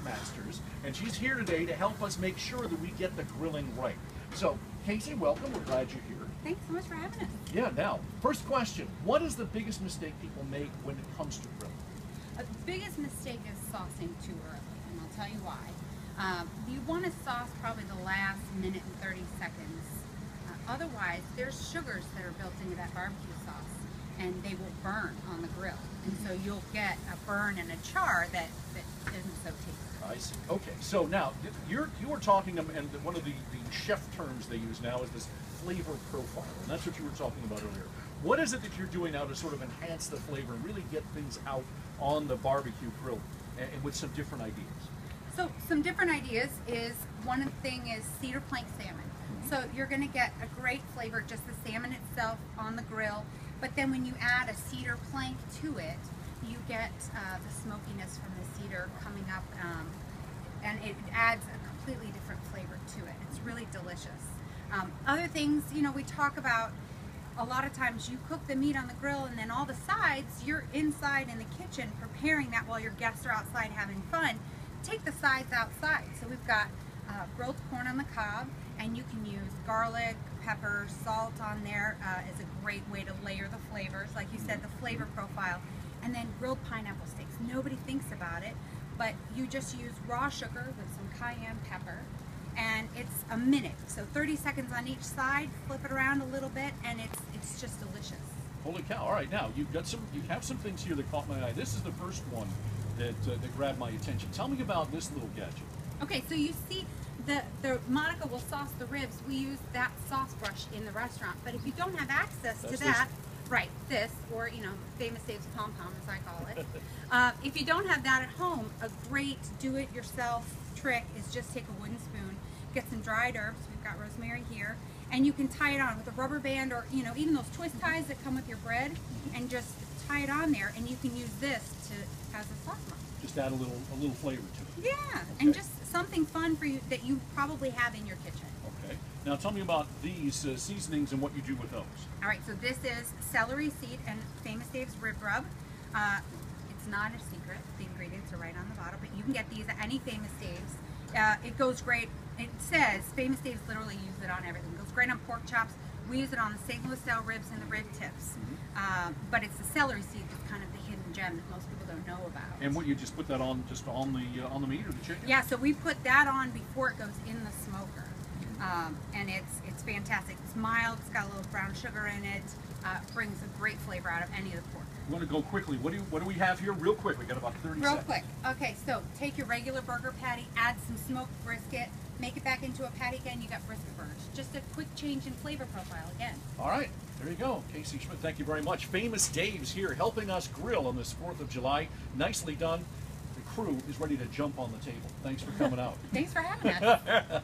masters, and she's here today to help us make sure that we get the grilling right. So, Kaycee, welcome. We're glad you're here. Thanks so much for having us. Yeah, now, first question. What is the biggest mistake people make when it comes to grilling? The biggest mistake is saucing too early, and I'll tell you why. You want to sauce probably the last minute and 30 seconds. Otherwise, there's sugars that are built into that barbecue sauce, and they will burn on the grill. And so you'll get a burn and a char that isn't so tasty. I see. Okay, so now, you were talking, and one of the chef terms they use now is this flavor profile, and that's what you were talking about earlier. What is it that you're doing now to sort of enhance the flavor and really get things out on the barbecue grill and with some different ideas? So some different ideas is, one thing is cedar plank salmon. So you're going to get a great flavor, just the salmon itself on the grill, but then when you add a cedar plank to it, you get the smokiness from the cedar coming up, and it adds a completely different flavor to it. It's really delicious. Other things, you know, we talk about, a lot of times you cook the meat on the grill and then all the sides, you're inside in the kitchen preparing that while your guests are outside having fun. Take the sides outside. So we've got grilled corn on the cob, and you can use garlic, pepper, salt on there as a great way to layer the flavors. Like you said, the flavor profile. And then grilled pineapple steaks. Nobody thinks about it, but you just use raw sugar with some cayenne pepper, and it's a minute. So 30 seconds on each side, flip it around a little bit, and it's just delicious. Holy cow! All right, now you have some things here that caught my eye. This is the first one that grabbed my attention. Tell me about this little gadget. Okay, so you see the Monica will sauce the ribs. We use that sauce brush in the restaurant, but if you don't have access to that, right, this, or you know, Famous Dave's pom pom as I call it. If you don't have that at home, a great do-it-yourself trick is just take a wooden spoon, get some dried herbs. We've got rosemary here, and you can tie it on with a rubber band, or you know, even those twist ties that come with your bread, and just tie it on there, and you can use this as a sauce mark. Just add a little flavor to it. Yeah, okay. And just something fun for you that you probably have in your kitchen. Okay. Now tell me about these seasonings and what you do with those. All right, so this is celery seed and Famous Dave's rib rub. It's not a secret. The ingredients are right on the bottle, but you can get these at any Famous Dave's. It goes great. It says Famous Dave's literally use it on everything. It goes great on pork chops. We use it on the St. Louis style ribs and the rib tips. But it's the celery seed that's kind of the hidden gem that most people don't know about. And what, you just put that on on the meat or the chicken? Yeah, so we put that on before it goes in the smoker. And it's fantastic. It's mild, it's got a little brown sugar in it, brings a great flavor out of any of the pork. We want to go quickly. What do we have here? Real quick, we got about 30 seconds. Real quick. Okay, so take your regular burger patty, add some smoked brisket, make it back into a patty again, you got brisket burgers. Just a quick change in flavor profile again. All right, there you go. Kaycee Schmidt, thank you very much. Famous Dave's here helping us grill on this 4th of July. Nicely done. The crew is ready to jump on the table. Thanks for coming out. Thanks for having us.